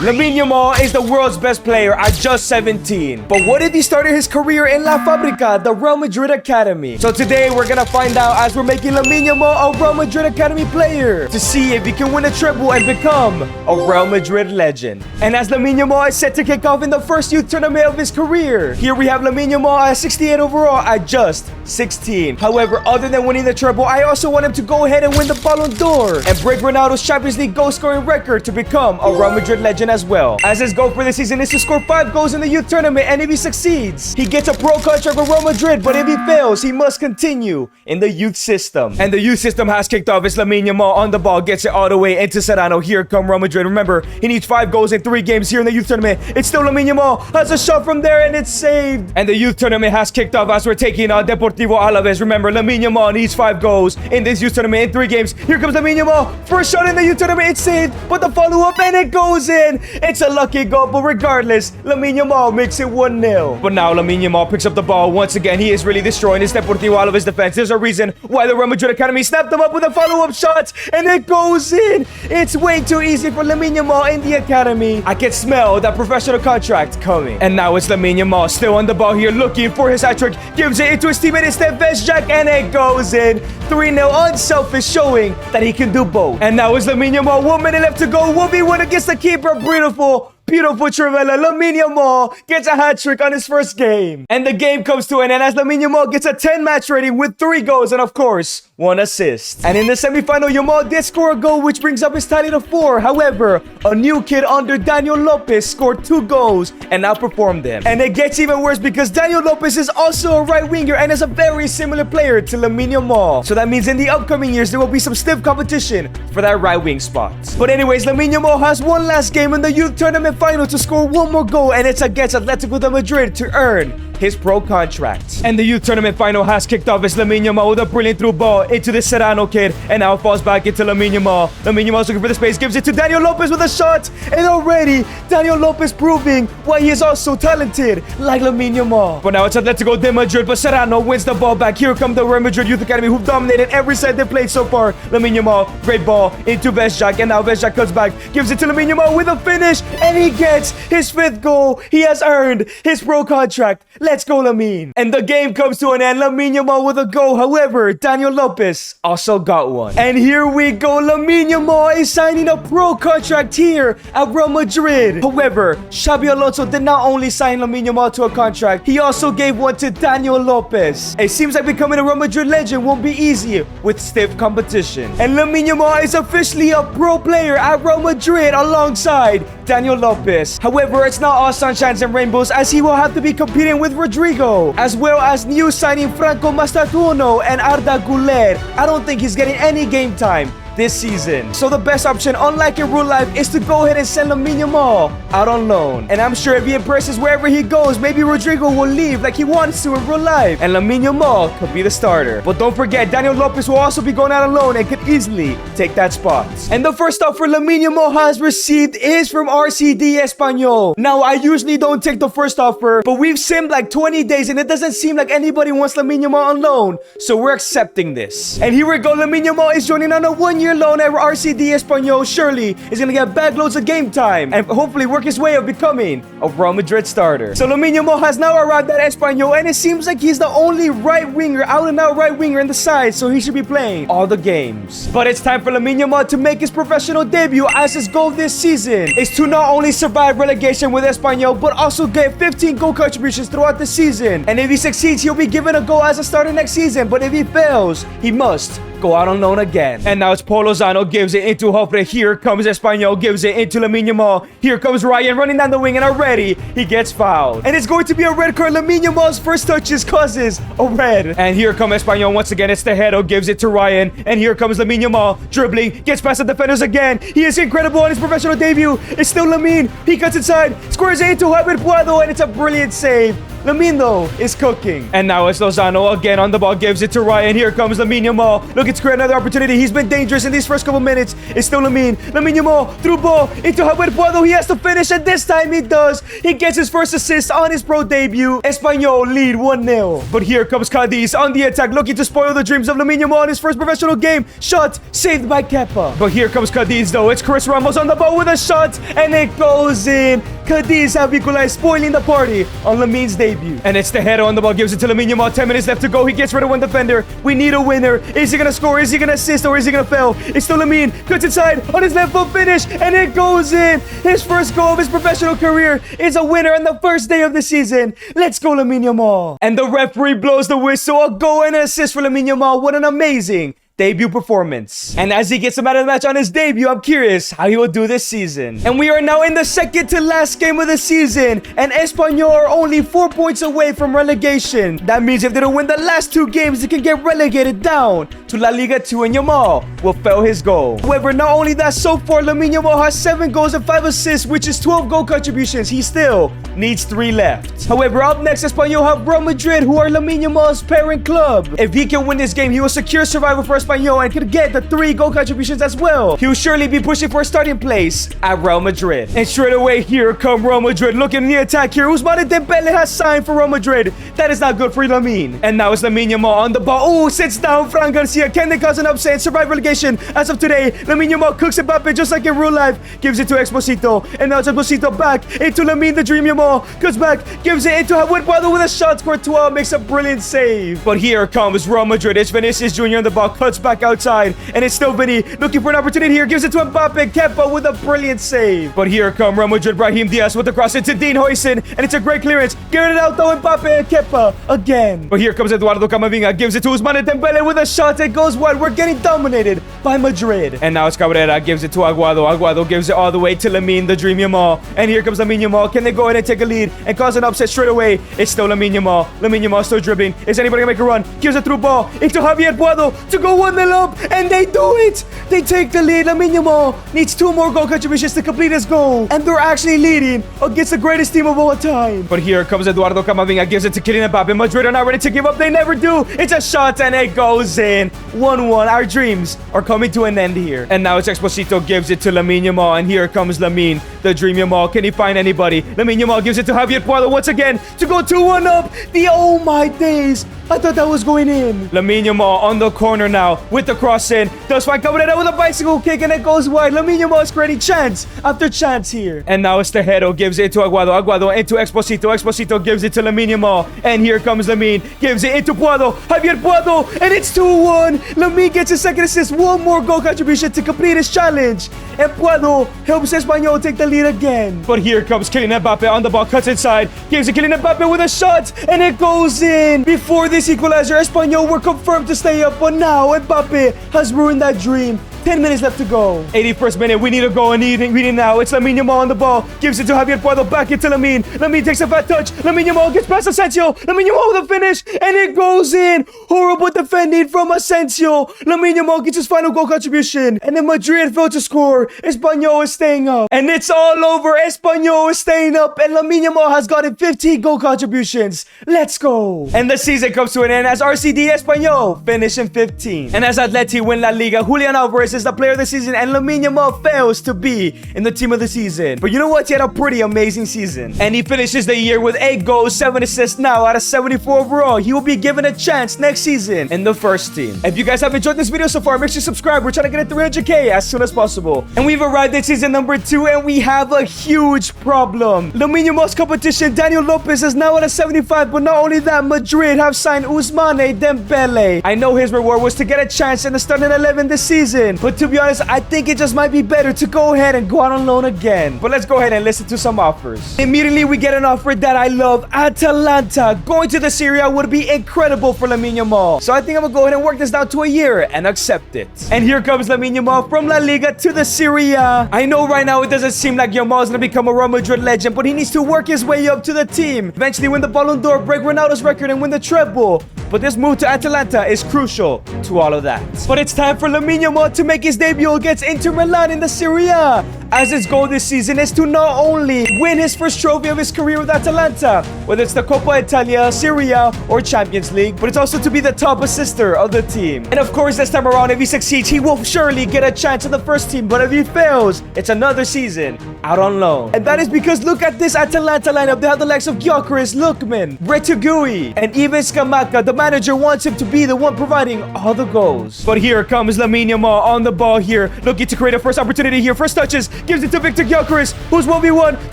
Lamine Yamal is the world's best player at just 17. But what if he started his career in La Fabrica, the Real Madrid Academy? So today we're gonna find out as we're making Lamine Yamal a Real Madrid Academy player to see if he can win a treble and become a Real Madrid legend. And as Lamine Yamal is set to kick off in the first youth tournament of his career, here we have Lamine Yamal at 68 overall at just 16. However, other than winning the treble, I also want him to go ahead and win the Ballon d'Or and break Ronaldo's Champions League goal scoring record to become a Real Madrid legend as well. As his goal for the season is to score 5 goals in the youth tournament, and if he succeeds, he gets a pro contract with Real Madrid, but if he fails, he must continue in the youth system. And the youth system has kicked off. It's Lamine Yamal on the ball, gets it all the way into Serrano. Here come Real Madrid. Remember, he needs 5 goals in 3 games here in the youth tournament. It's still Lamine Yamal, has a shot from there, and it's saved. And the youth tournament has kicked off as we're taking on Deportivo Alaves. Remember, Lamine Yamal needs 5 goals in this youth tournament in 3 games. Here comes Lamine Yamal, first shot in the youth tournament, it's saved, but the follow-up, and it goes in. It's a lucky goal, but regardless, Lamine Yamal makes it 1-0. But now Lamine Yamal picks up the ball once again. He is really destroying this Deportivo Alaves defense. There's a reason why the Real Madrid Academy snapped him up with a follow-up shot, and it goes in. It's way too easy for Lamine Yamal in the academy. I can smell that professional contract coming. And now it's Lamine Yamal still on the ball here, looking for his hat-trick. Gives it into his teammate instead, Vesjak, and it goes in. 3-0, unselfish, showing that he can do both. And now it's Lamine Yamal, 1 minute left to go. 1v1 against the keeper. Beautiful Trivella. Lamine Yamal gets a hat-trick on his first game. And the game comes to an end as Lamine Yamal gets a 10-match rating with 3 goals and, of course, 1 assist. And in the semifinal, Yamal did score a goal, which brings up his tally to 4. However, a new kid under Daniel Lopez scored 2 goals and outperformed him. And it gets even worse because Daniel Lopez is also a right winger and is a very similar player to Lamine Yamal. So that means in the upcoming years, there will be some stiff competition for that right wing spot. But anyways, Lamine Yamal has one last game in the youth tournament final to score 1 more goal, and it's against Atletico de Madrid to earn his pro contract. And the youth tournament final has kicked off. It's Lamine Yamal with a brilliant through ball into the Serrano kid, and now falls back into Lamine Yamal. Lamine Yamal's looking for the space, gives it to Daniel Lopez with a shot, and already Daniel Lopez proving why he is also talented like Lamine Yamal. But now it's Atletico de Madrid, but Serrano wins the ball back. Here come the Real Madrid Youth Academy, who've dominated every side they played so far. Lamine Yamal, great ball into Vesjak, and now Vesjak comes back, gives it to Lamine Yamal with a finish, and he gets his 5th goal. He has earned his pro contract. Let's go, Lamine. And the game comes to an end. Lamine Yamal with a goal. However, Daniel Lopez also got one. And here we go. Lamine Yamal is signing a pro contract here at Real Madrid. However, Xabi Alonso did not only sign Lamine Yamal to a contract, he also gave one to Daniel Lopez. It seems like becoming a Real Madrid legend won't be easy with stiff competition. And Lamine Yamal is officially a pro player at Real Madrid alongside Daniel Lopez. However, it's not all sunshines and rainbows, as he will have to be competing with Rodrigo, as well as new signing Franco Mastratuono and Arda Güler. I don't think he's getting any game time this season. So the best option, unlike in real life, is to go ahead and send Lamine Yamal out on loan. And I'm sure if he impresses wherever he goes, maybe Rodrigo will leave like he wants to in real life, and Lamine Yamal could be the starter. But don't forget, Daniel Lopez will also be going out on loan and could easily take that spot. And the first offer Lamine Yamal has received is from RCD Espanol. Now, I usually don't take the first offer, but we've simmed like 20 days and it doesn't seem like anybody wants Lamine Yamal on loan, so we're accepting this. And here we go. Lamine Yamal is joining on a 1-year loan at RCD Espanol. Surely is going to get bagloads of game time and hopefully work his way of becoming a Real Madrid starter. So Lamine Yamal has now arrived at Espanol, and it seems like he's the only right winger, out and out right winger in the side, so he should be playing all the games. But it's time for Lamine Yamal to make his professional debut, as his goal this season is to not only survive relegation with Espanol, but also get 15 goal contributions throughout the season. And if he succeeds, he'll be given a goal as a starter next season, but if he fails, he must go out on loan again. And now it's Paul Lozano, gives it into Hofre. Here comes Espanol, gives it into Lamine Yamal. Here comes Ryan running down the wing, and already he gets fouled. And it's going to be a red card. Lamine Yamal's first touches causes a red. And here comes Espanol once again. It's Tejero, gives it to Ryan. And here comes Lamine Yamal, dribbling, gets past the defenders again. He is incredible on his professional debut. It's still Lamine. He cuts inside, squares it into Javier Puado, and it's a brilliant save. Lamine, though, is cooking. And now it's Lozano again on the ball, gives it to Ryan. Here comes Lamine Yamal, looking to create another opportunity. He's been dangerous in these first couple minutes. It's still Lamine Yamal, through ball, into Javier Puado. He has to finish, and this time he does. He gets his first assist on his pro debut. Espanol lead 1-0. But here comes Cadiz on the attack, looking to spoil the dreams of Lamine Yamal in his first professional game. Shot saved by Kepa. But here comes Cadiz, though. It's Chris Ramos on the ball with a shot, and it goes in. Cadiz have equalized, spoiling the party on Lamine's debut. And it's the header on the ball, gives it to Lamine Yamal. 10 minutes left to go. He gets rid of one defender. We need a winner. Is he gonna score? Is he gonna assist? Or is he gonna fail? It's still Lamine. Cuts inside on his left foot finish, and it goes in. His first goal of his professional career is a winner on the first day of the season. Let's go, Lamine Yamal. And the referee blows the whistle. A goal and an assist for Lamine Yamal. What an amazing debut performance. And as he gets him out of the match on his debut, I'm curious how he will do this season. And we are now in the second to last game of the season, and Espanyol are only 4 points away from relegation. That means if they don't win the last 2 games, they can get relegated down to La Liga 2, and Yamal will fail his goal. However, not only that, so far Lamine Yamal has 7 goals and 5 assists, which is 12 goal contributions. He still needs 3 left. However, up next, Espanyol have Real Madrid, who are Lamine Yamal's parent club. If he can win this game, he will secure survival for Espanyol and could get the 3 goal contributions as well. He'll surely be pushing for a starting place at Real Madrid. And straight away, here come Real Madrid looking in the attack here. Ousmane Dembele has signed for Real Madrid. That is not good for Lamine. And now it's Lamine Yamal on the ball. Oh, sits down Fran Garcia. Can they cause an upset and survive relegation? As of today, Lamine Yamal cooks Mbappe just like in real life. Gives it to Exposito. And now it's Exposito back into Lamine the Dream Yamal. Goes back, gives it into Javier Puado with a shot. Courtois makes a brilliant save. But here comes Real Madrid. It's Vinicius Jr. on the ball. Cuts back outside. And it's still Vinny looking for an opportunity here. Gives it to Mbappe. Kepa with a brilliant save. But here come Real Madrid. Brahim Diaz with the cross into Dean Huijsen. And it's a great clearance. Get it out though. Mbappe and Kepa again. But here comes Eduardo Camavinga. Gives it to Ousmane Dembele with a shot. It goes wide. We're getting dominated by Madrid. And now it's Cabrera. Gives it to Aguado. Aguado gives it all the way to Lamine the Dream Yamal. And here comes Lamine Yamal. Can they go ahead and take a lead and cause an upset straight away? It's still Lamine Yamal. Lamine Yamal still dribbling. Is anybody gonna make a run? Gives a through ball into Javier Puado to go 1-0 up. And they do it. They take the lead. Lamine Yamal needs 2 more goal contributions to complete his goal. And they're actually leading against the greatest team of all time. But here comes Eduardo Camavinga. Gives it to Kylian Mbappe. Madrid are not ready to give up. They never do. It's a shot and it goes in. 1-1. Our dreams are coming to an end here. And now it's Exposito gives it to Lamine Yamal. And here comes Lamine, the Dream Yamal. Can he find anybody? Lamine Yamal gives it to Javier Puado once again to go 2-1 up. Oh my days. I thought that was going in. Lamine Yamal on the corner now with the cross in. Does find Cabrera with a bicycle kick and it goes wide. Lamine Yamal is creating chance after chance here. And now it's Tejero gives it to Aguado. Aguado into Exposito. Exposito gives it to Lamine Yamal. And here comes Lamine. Gives it into Puado. Javier Puado. And it's 2-1. Lamine gets his second assist. 1 more goal contribution to complete his challenge. And Puado helps Espanyol take the lead again. But here comes Kylian Mbappe on the ball. Cuts inside. Gives it Kylian Mbappe with a shot. And it goes in. Before this equalizer, Espanyol were confirmed to stay up. But now Mbappe has ruined that dream. 10 minutes left to go. 81st minute. We need a goal and we need it now. It's Lamine Yamal on the ball. Gives it to Javier Puado. Back into Lamine. Lamine takes a fat touch. Lamine Yamal gets past Asensio. Lamine Yamal with a finish. And it goes in. Horrible defending from Asensio. Lamine Yamal gets his final goal contribution. And then Madrid failed to score. Espanyol is staying up. And it's all over. Espanyol is staying up. And Lamine Yamal has gotten 15 goal contributions. Let's go. And the season comes to an end as RCD Espanol finish in 15. And as Atleti win La Liga, Julian Alvarez is the player of the season and Lamine Yamal fails to be in the team of the season. But you know what? He had a pretty amazing season. And he finishes the year with 8 goals, 7 assists now out of 74 overall. He will be given a chance next season in the first team. If you guys have enjoyed this video so far, make sure you subscribe. We're trying to get to 300k as soon as possible. And we've arrived at season number 2 and we have a huge problem. Lamine Yamal's competition, Daniel Lopez, is now at a 75. But not only that, Madrid have signed Ousmane Dembele. I know his reward was to get a chance in the starting 11 this season. But to be honest, I think it just might be better to go ahead and go out on loan again. But let's go ahead and listen to some offers. Immediately, we get an offer that I love. Atalanta. Going to the Serie A would be incredible for Lamine Yamal. So I think I'm going to go ahead and work this down to a year and accept it. And here comes Lamine Yamal from La Liga to the Serie A. I know right now it doesn't seem like Yamal is going to become a Real Madrid legend, but he needs to work his way up to the team. Eventually win the Ballon d'Or, break Ronaldo's record, and win the treble. but this move to Atalanta is crucial to all of that. But it's time for Lamine Yamal to make his debut against Inter Milan in the Serie A, as his goal this season is to not only win his first trophy of his career with Atalanta, whether it's the Coppa Italia, Serie A, or Champions League, but it's also to be the top assister of the team. And of course, this time around, if he succeeds, he will surely get a chance in the first team, but if he fails, it's another season out on loan. And that is because look at this Atalanta lineup. They have the likes of Gyökeres, Lookman, Retegui, and even Scamacca. The manager wants him to be the one providing all the goals. But here comes Lamine Yamal on the ball here, looking to create a first opportunity here. First touches, gives it to Victor Gyökeres, who's 1v1,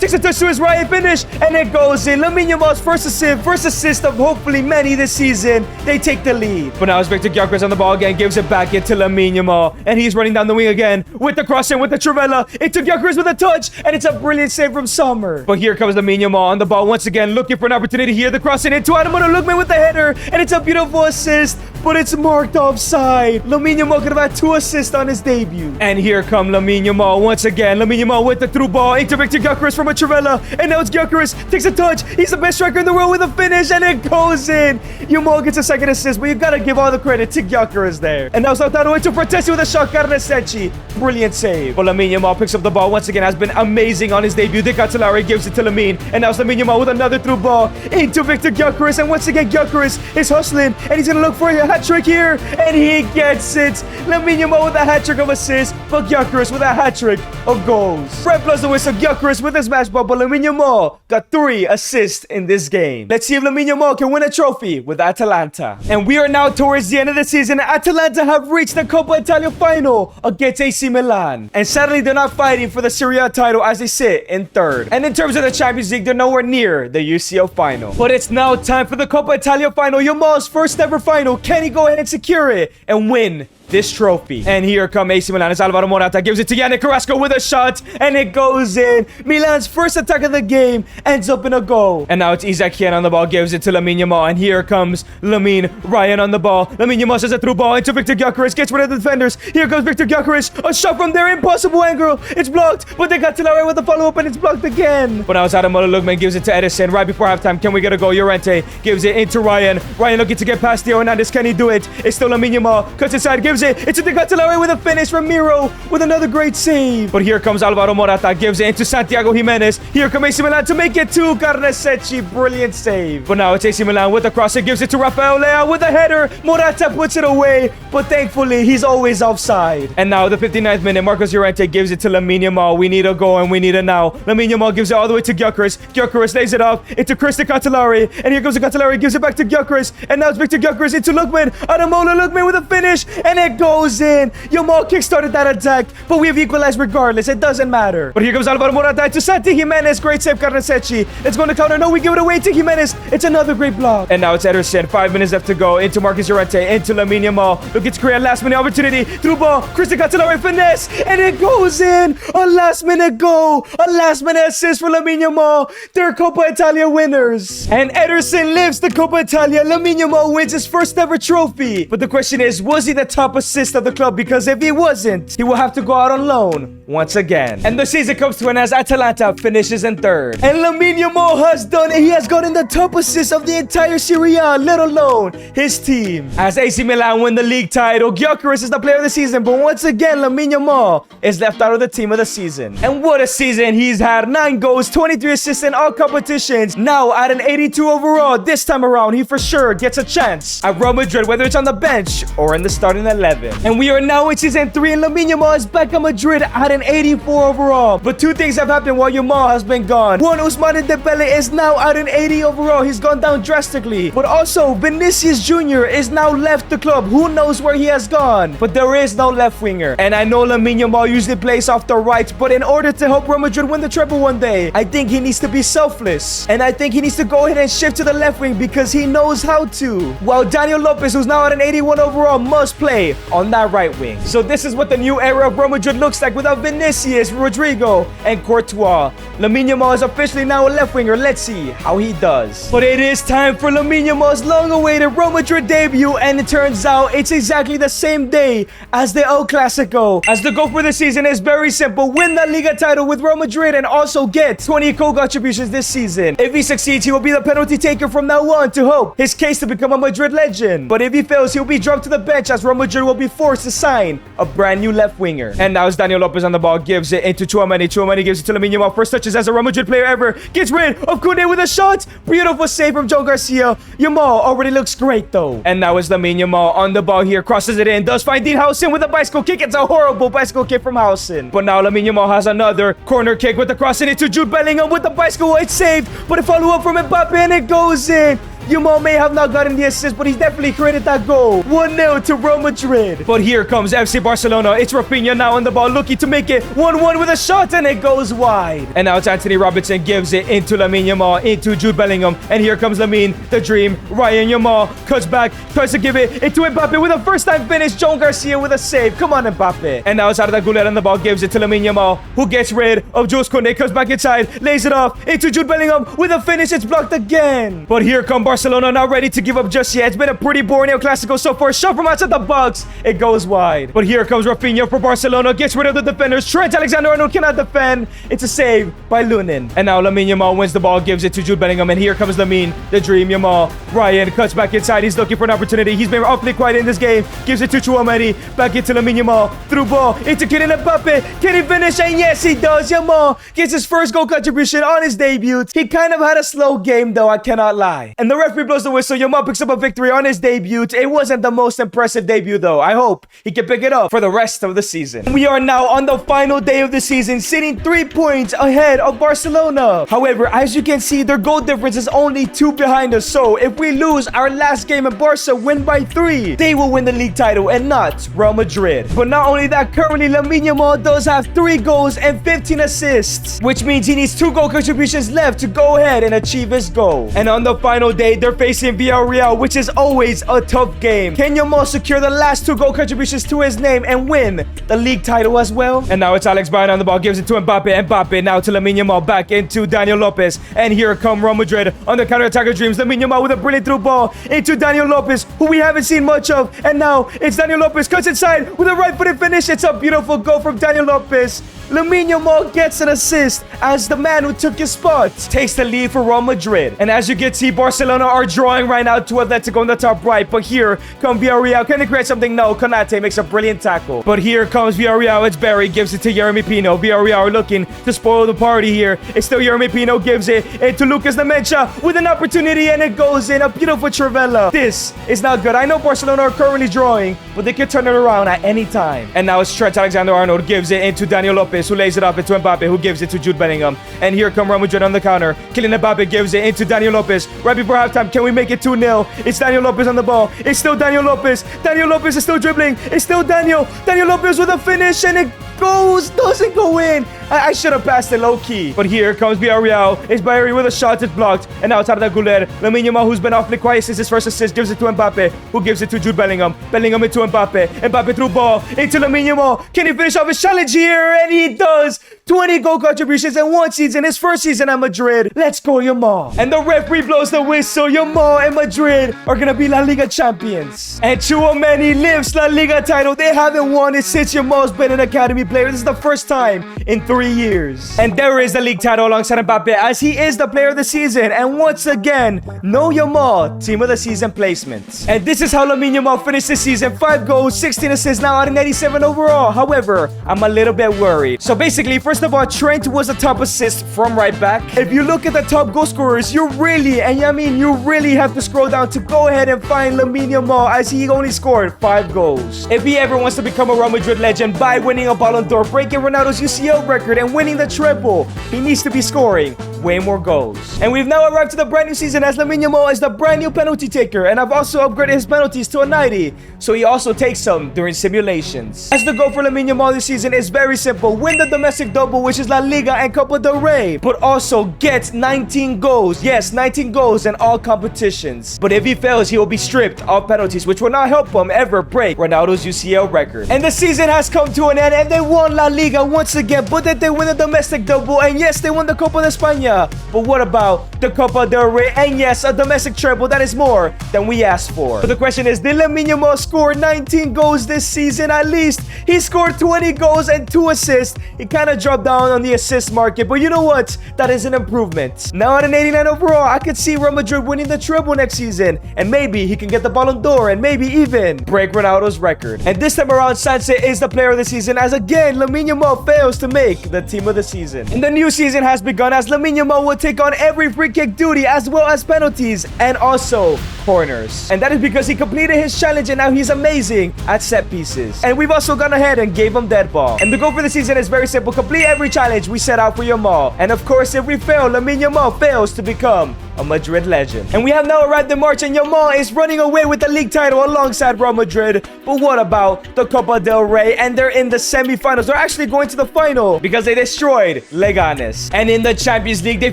takes a touch to his right and finish, and it goes in. Lamine Yamal's first assist of hopefully many this season. They take the lead. But now it's Victor Gyökeres on the ball again, gives it back into Lamine Yamal, and he's running down the wing again with the cross in with the Trivela into Gyökeres with a touch, and it's a brilliant save from Sommer. But here comes Lamine Yamal on the ball once again, looking for an opportunity here. The cross in into Adamono Lookman with the header, and it's a beautiful assist, but it's marked offside. Lamine Yamal could have had 2 assists on his debut. And here come Lamine Yamal once again. Lamine Yamal with the through ball into Victor Gyökeres from a Trivela, and now it's Gyökeres, takes a touch. He's the best striker in the world with a finish, and it goes in. Yamal gets a second assist, but you gotta give all the credit to Gyökeres there. And now Lautaro into Protesi with a shot. Carnesecchi, brilliant save. But Lamine Yamal picks up the ball once again, has been amazing on his debut. De Ketelaere gives it to Lamine, and now it's Lamine Yamal with another through ball into Victor Gyökeres, and once again Gyökeres is hustling, and he's gonna look for a hat trick here, and he gets it. Lamine Yamal with a hat trick of assists, but Gyökeres with a hat trick of goals. Red plus the whistle, Gyökeres with his match ball, but Lamine Yamal got 3 assists in this game. Let's see if Lamine Yamal can win a trophy with Atalanta. And we are now towards the end of the season. Atalanta have reached the Coppa Italia final against AC Milan, and sadly they're not fighting for the Serie A title as they sit in 3rd. And in terms of the Champions League, they're nowhere near the UCL final. But it's now time for the Coppa Italia final, Yamal's first ever final. Can he go ahead and secure it and win this trophy? And here come AC Milan. It's Alvaro Morata, gives it to Yannick Carrasco with a shot, and it goes in. Milan's first attack of the game ends up in a goal. And now it's Isaac Hien on the ball, gives it to Lamine Yamal, and here comes Lamine Ryan on the ball. Lamine Yamal says a through ball into Victor Gyökeres, gets rid of the defenders. Here comes Victor Gyökeres, a shot from there, impossible angle. It's blocked, but they got Ketelaere with the follow-up, and it's blocked again. But now it's Adamono Lookman, gives it to Edison right before halftime. Can we get a goal? Llorente gives it into Ryan. Ryan looking to get past Theo Hernandez. Can he do it? It's still Lamine Yamal, cuts inside, gives it. It's a De Ketelaere with a finish from Miro with another great save. But here comes Alvaro Morata, gives it into Santiago Jimenez. Here comes AC Milan to make it 2. Carnesecchi, brilliant save. But now it's AC Milan with the cross. It gives it to Rafael Leao with a header. Morata puts it away, but thankfully he's always offside. And now the 59th minute, Marcos Llorente gives it to Lamine Yamal. We need a goal, and we need it now. Lamine Yamal gives it all the way to Gyökeres. Gyökeres lays it off into Chris De Ketelaere, and here goes De Ketelaere, gives it back to Gyökeres, and now it's Victor Gyökeres into Lookman. Adamono Lookman with a finish, and it goes in. Yamal kickstarted that attack, but we have equalized regardless. It doesn't matter. But here comes Alvaro Morata to Santi Jimenez. Great save, Carnesecchi. Let's go on the counter. No, we give it away to Jimenez. It's another great block. And now it's Ederson. 5 minutes left to go. Into Marcos Llorente, into Lamine Yamal. Looking to create a last-minute opportunity. Through ball. Chris De Ketelaere finesse, and it goes in. A last-minute goal. A last-minute assist for Lamine Yamal. They're Coppa Italia winners. And Ederson lifts the Coppa Italia. Lamine Yamal wins his first ever trophy. But the question is, was he the top assist of the club? Because if he wasn't, he will have to go out on loan once again. And the season comes to an end as Atalanta finishes in 3rd. And Lamine Yamal has done it. He has gotten the top assist of the entire Serie A, let alone his team. As AC Milan win the league title, Gyökeres is the player of the season, but once again, Lamine Yamal is left out of the team of the season. And what a season he's had. 9 goals, 23 assists in all competitions. Now at an 82 overall, this time around, he for sure gets a chance at Real Madrid, whether it's on the bench or in the starting 11. And we are now in season 3, and Lamine Yamal is back at Madrid at an 84 overall. But 2 things have happened while Yamal has been gone. One, Ousmane Dembele is now at an 80 overall. He's gone down drastically. But also, Vinicius Jr. is now left the club. Who knows where he has gone? But there is no left winger. And I know Lamine Yamal usually plays off the right, but in order to help Real Madrid win the treble one day, I think he needs to be selfless. And I think he needs to go ahead and shift to the left wing because he knows how to. While Daniel Lopez, who's now at an 81 overall, must play play on that right wing. So this is what the new era of Real Madrid looks like without Vinicius, Rodrigo, and Courtois. Lamine Yamal is officially now a left winger. Let's see how he does. But it is time for Lamine Yamal's long-awaited Real Madrid debut, and it turns out it's exactly the same day as the El Clasico. As the goal for the season is very simple: win the Liga title with Real Madrid and also get 20 goal contributions this season. If he succeeds, he will be the penalty taker from now on to hope his case to become a Madrid legend. But if he fails, he'll be dropped to the bench as Real Madrid will be forced to sign a brand new left winger. And now it's Daniel Lopez on the ball, gives it into Tchouaméni. Tchouaméni gives it to Lamine Yamal. First touches as a Real Madrid player ever. Gets rid of Koundé with a shot. Beautiful save from Joe Garcia. Yamal already looks great though. And now it's Lamine Yamal on the ball here. Crosses it in. Does find Dean Housen with a bicycle kick. It's a horrible bicycle kick from Housen. But now Lamine Yamal has another corner kick with the cross in it to Jude Bellingham with the bicycle. It's saved. But a follow-up from Mbappe and it goes in. Yamal may have not gotten the assist, but he's definitely created that goal. 1-0 to Real Madrid. But here comes FC Barcelona. It's Rafinha now on the ball, looking to make it 1-1 with a shot, and it goes wide. And now it's Anthony Robinson, gives it into Lamine Yamal, into Jude Bellingham. And here comes Lamine, the dream. Ryan Yamal cuts back, tries to give it into Mbappe with a first-time finish. Joe Garcia with a save. Come on, Mbappe. And now it's Arda Güler on the ball, gives it to Lamine Yamal, who gets rid of Jules Koundé, comes back inside, lays it off into Jude Bellingham with a finish. It's blocked again. But here come Barcelona, not ready to give up just yet. It's been a pretty boring El Clasico so far. Shot from outside the box. It goes wide. But here comes Rafinha for Barcelona. Gets rid of the defenders. Trent Alexander-Arnold cannot defend. It's a save by Lunin. And now Lamine Yamal wins the ball. Gives it to Jude Bellingham. And here comes Lamine, the dream. Yamal. Ryan cuts back inside. He's looking for an opportunity. He's been awfully quiet in this game. Gives it to Tchouaméni. Back into Lamine Yamal. Through ball. Into Kylian Mbappe. Can he finish? And yes, he does. Yamal gets his first goal contribution on his debut. He kind of had a slow game, though. I cannot lie. And the referee blows the whistle. Yamal picks up a victory on his debut. It wasn't the most impressive debut though. I hope he can pick it up for the rest of the season. We are now on the final day of the season, sitting 3 points ahead of Barcelona. However, as you can see, their goal difference is only 2 behind us. So if we lose our last game and Barca win by 3, they will win the league title and not Real Madrid. But not only that, currently Lamine Yamal does have 3 goals and 15 assists, which means he needs 2 goal contributions left to go ahead and achieve his goal. And on the final day, they're facing Villarreal, which is always a tough game. Can Yamal secure the last 2 goal contributions to his name and win the league title as well? And now it's Alex Bayern on the ball, gives it to Mbappe. Mbappe now to Lamine Yamal, back into Daniel Lopez. And here come Real Madrid on the counter-attack of dreams. Lamine Yamal with a brilliant through ball into Daniel Lopez, who we haven't seen much of. And now it's Daniel Lopez, cuts inside with a right-footed finish. It's a beautiful goal from Daniel Lopez. Lamine Yamal gets an assist as the man who took his spot takes the lead for Real Madrid. And as you can see, Barcelona are drawing right now to Atletico on the top right. But here come Villarreal. Can they create something? No. Konate makes a brilliant tackle. But here comes Villarreal. It's Barry. Gives it to Yeremy Pino. Villarreal are looking to spoil the party here. It's still Yeremy Pino. Gives it into Lucas Nemencha with an opportunity. And it goes in. A beautiful Trivela. This is not good. I know Barcelona are currently drawing, but they can turn it around at any time. And now it's Trent Alexander-Arnold. Gives it into Daniel Lopez, who lays it up into Mbappe, who gives it to Jude Bellingham. And here come Real Madrid on the counter. Kylian Mbappe gives it into Daniel Lopez. Right before halftime, can we make it 2-0? It's Daniel Lopez on the ball. It's still Daniel Lopez. Daniel Lopez is still dribbling. It's still Daniel. Daniel Lopez with a finish, and it doesn't go in. I should have passed it low-key. But here comes Villarreal. It's Bayeri with a shot. It's blocked. And now it's Arda Güler. Lamine Yamal, who's been awfully quiet since his first assist, gives it to Mbappe, who gives it to Jude Bellingham. Bellingham into Mbappe. Mbappe through ball into Lamine Yamal. Can he finish off his challenge here? And he does. 20 goal contributions in 1 season, his first season at Madrid. Let's go, Yamal. And the referee blows the whistle. Yamal and Madrid are going to be La Liga champions. And Tchouaméni lifts La Liga title. They haven't won it since Yamal's been an academy player. This is the first time in 3 years. And there is the league title alongside Mbappe, as he is the player of the season. And once again, no Yamal team of the season placements. And this is how Lamine Yamal finished this season. 5 goals, 16 assists, now out of 87 overall. However, I'm a little bit worried. So basically, first of all, Trent was the top assist from right back. If you look at the top goal scorers, you really have to scroll down to go ahead and find Lamine Yamal, as he only scored 5 goals. If he ever wants to become a Real Madrid legend by winning a Ballon d'Or, breaking Ronaldo's UCL record, and winning the treble, he needs to be scoring way more goals. And we've now arrived to the brand new season as Lamine Yamal is the brand new penalty taker, and I've also upgraded his penalties to a 90, so he also takes some during simulations. As the goal for Lamine Yamal this season is very simple: win the domestic double, which is La Liga and Coppa del Rey, but also get 19 goals. Yes, 19 goals in all competitions. But if he fails, he will be stripped of penalties, which will not help him ever break Ronaldo's UCL record. And the season has come to an end, and they won La Liga once again, but then they win the domestic double, and yes, they won the Coppa de España. But what about the Coppa del Rey? And yes, a domestic treble. That is more than we asked for. So the question is, did Lamine Yamal score 19 goals this season at least? He scored 20 goals and 2 assists. He kind of dropped down on the assist market, but you know what? That is an improvement. Now at an 89 overall, I could see Real Madrid winning the treble next season, and maybe he can get the Ballon d'Or and maybe even break Ronaldo's record. And this time around, Sanse is the player of the season, as again, Lamine Yamal fails to make the team of the season. And the new season has begun as Lamine Yamal will take on every free kick duty as well as penalties and also corners. And that is because he completed his challenge and now he's amazing at set pieces. And we've also gone ahead and gave him dead ball. And the goal for the season is very simple: complete every challenge we set out for Yamal. And of course, if we fail, Lamine Yamal fails to become a Madrid legend. And we have now arrived in March, and Yamal is running away with the league title alongside Real Madrid. But what about the Copa del Rey? And they're in the semi-finals. They're actually going to the final because they destroyed Leganes. And in the Champions League, they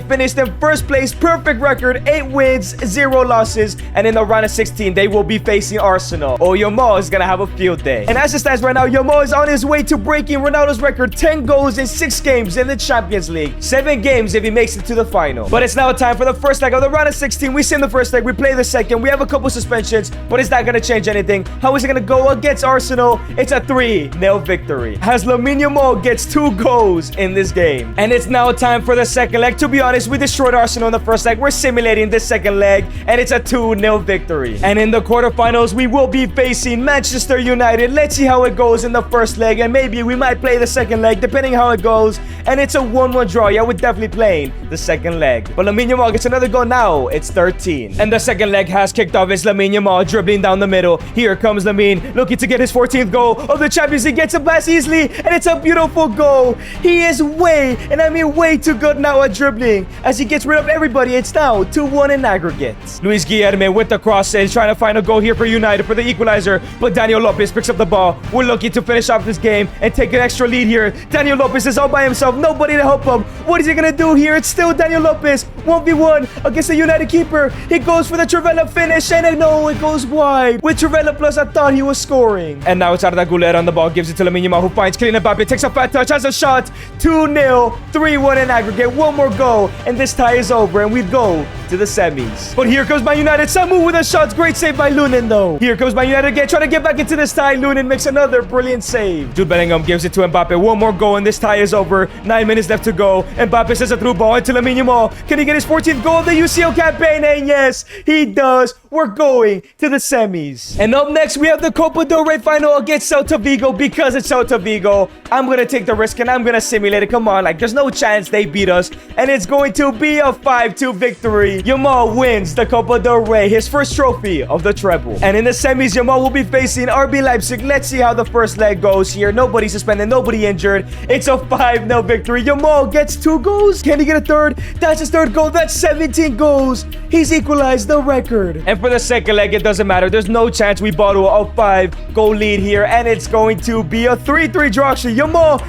finished in first place, perfect record, 8 wins, 0 losses. And in the round of 16, they will be facing Arsenal. Oh, Yamal is gonna have a field day. And as it stands right now, Yamal is on his way to breaking Ronaldo's record: 10 goals in 6 games in the Champions League, 7 games if he makes it to the final. But it's now time for the first leg of the round of 16. We sin the first leg, we play the second. We have a couple suspensions, but it's not gonna change anything. How is it gonna go against Arsenal? It's a 3-0 victory, as Lamine Yamal gets 2 goals in this game. And it's now time for the second leg. To be honest, we destroyed Arsenal in the first leg. We're simulating this second leg, and it's a 2-0 victory. And in the quarterfinals, we will be facing Manchester United. Let's see how it goes in the first leg, and maybe we might play the second leg depending how it goes. And it's a 1-1 draw. Yeah, we're definitely playing the second leg. But Lamine Yamal gets another goal now. It's 13. And the second leg has kicked off. It's Lamine Yamal dribbling down the middle. Here comes Lamine, looking to get his 14th goal of the Champions League. Gets a pass easily, and it's a beautiful goal. He is way, and I mean way too good now at dribbling, as he gets rid of everybody. It's now 2-1 in aggregate. Luis Guilherme with the cross is trying to find a goal here for United for the equalizer, but Daniel Lopez picks up the ball. We're looking to finish off this game and take an extra lead here. Daniel Lopez is all by himself, nobody to help him. What is he gonna do here? It's still Daniel Lopez, 1v1 against the United keeper. He goes for the Treble finish, and no, it goes wide. With Treble plus, I thought he was scoring. And now it's Arda Güler on the ball, gives it to Lamine Yamal, who finds Kylian Mbappe, takes a fat touch, has a shot. 2-0, 3-1 in aggregate. One more goal, and this tie is over, and we go to the semis. But here comes Man United. Samu with a shot. Great save by Lunin, though. Here comes Man United again, trying to get back into this tie. Lunin makes another brilliant save. Jude Bellingham gives it to Mbappe. One more goal, and this tie is over. 9 minutes left to go. Mbappe sends a through ball into Lamine Yamal. Can he get his 14th goal of the UCL campaign? And yes, he does. We're going to the semis. And up next, we have the Copa del Rey final against Celta Vigo. Because it's Celta Vigo, I'm going to take the risk and I'm going to simulate it. Come on, like, there's no chance they beat us. And it's going to be a 5-2 victory. Yamal wins the Copa del Rey, his first trophy of the treble. And in the semis, Yamal will be facing RB Leipzig. Let's see how the first leg goes here. Nobody suspended, nobody injured. It's a 5-0 victory. Yamal gets 2 goals. Can he get a third? That's his third goal. That's 17 goals. He's equalized the record. And for the second leg, it doesn't matter. There's no chance we bottle a 5-goal lead here. And it's going to be a 3-3 draw. Yamal,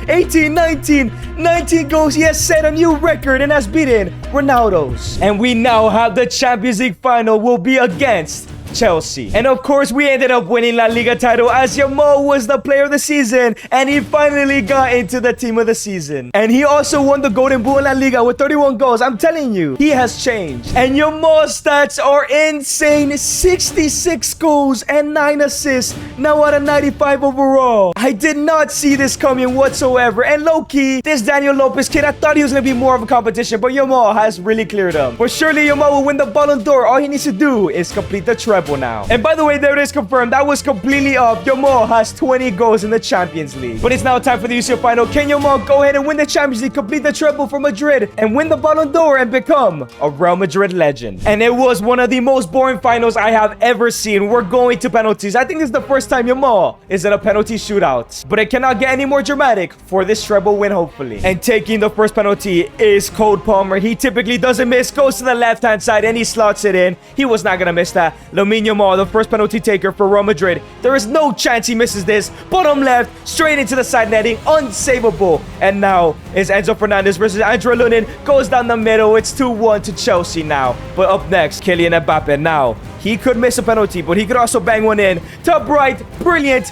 19 goals. He has set a new record and has beaten Ronaldo's. And we now have the Champions League final will be against Chelsea. And of course, we ended up winning La Liga title as Yamal was the player of the season, and he finally got into the team of the season. And he also won the Golden Boot in La Liga with 31 goals. I'm telling you, he has changed. And Yamal's stats are insane. 66 goals and 9 assists, now out of 95 overall. I did not see this coming whatsoever. And low-key, this Daniel Lopez kid, I thought he was going to be more of a competition, but Yamal has really cleared him. But surely Yamal will win the Ballon d'Or. All he needs to do is complete the treble. treble now. And by the way, there it is confirmed. That was completely off. Yamal has 20 goals in the Champions League. But it's now time for the UCL final. Can Yamal go ahead and win the Champions League, complete the treble for Madrid, and win the Ballon d'Or and become a Real Madrid legend? And it was one of the most boring finals I have ever seen. We're going to penalties. I think this is the first time Yamal is in a penalty shootout. But it cannot get any more dramatic for this treble win, hopefully. And taking the first penalty is Cole Palmer. He typically doesn't miss, goes to the left-hand side, and he slots it in. He was not going to miss that. Lamine Yamal, the first penalty taker for Real Madrid. There is no chance he misses this. Bottom left, straight into the side netting, unsavable. And now is Enzo Fernandez versus Andrew Lunin. Goes down the middle. It's 2-1 to Chelsea now. But up next, Kylian Mbappe. Now, he could miss a penalty, but he could also bang one in. Top right, brilliant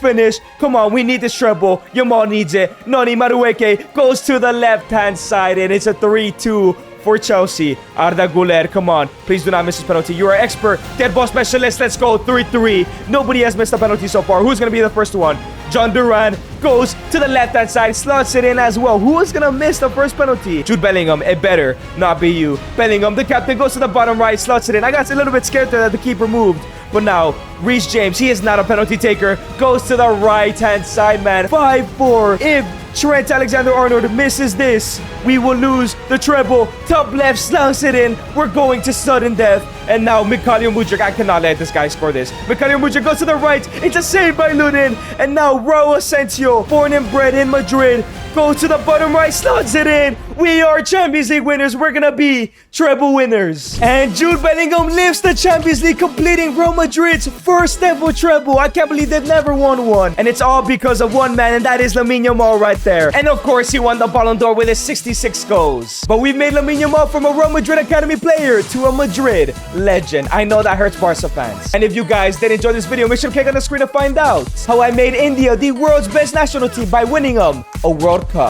finish. Come on, we need this treble. Yamal needs it. Noni Madueke goes to the left-hand side, and it's a 3-2 for Chelsea. Arda Güler, come on. Please do not miss this penalty. You are expert. Dead ball specialist. Let's go. 3-3. Nobody has missed a penalty so far. Who's going to be the first one? John Duran goes to the left-hand side, slots it in as well. Who is going to miss the first penalty? Jude Bellingham. It better not be you. Bellingham, the captain, goes to the bottom right, slots it in. I got a little bit scared there that the keeper moved. But now, Reece James, he is not a penalty taker, goes to the right-hand side, man. 5-4. If Trent Alexander-Arnold misses this, we will lose the treble. Top left, slots it in. We're going to sudden death. And now Mikhailo Mudryk, I cannot let this guy score this. Mikhailo Mudryk goes to the right. It's a save by Lunin. And now Raul Asensio, born and bred in Madrid, goes to the bottom right, slots it in. We are Champions League winners. We're going to be treble winners. And Jude Bellingham lifts the Champions League, completing Real Madrid's first ever treble. I can't believe they've never won one. And it's all because of one man, and that is Lamine Yamal right there. And of course, he won the Ballon d'Or with his 66 goals. But we've made Lamine Yamal from a Real Madrid Academy player to a Madrid legend. I know that hurts Barca fans. And if you guys did enjoy this video, make sure to click on the screen to find out how I made India the world's best national team by winning a World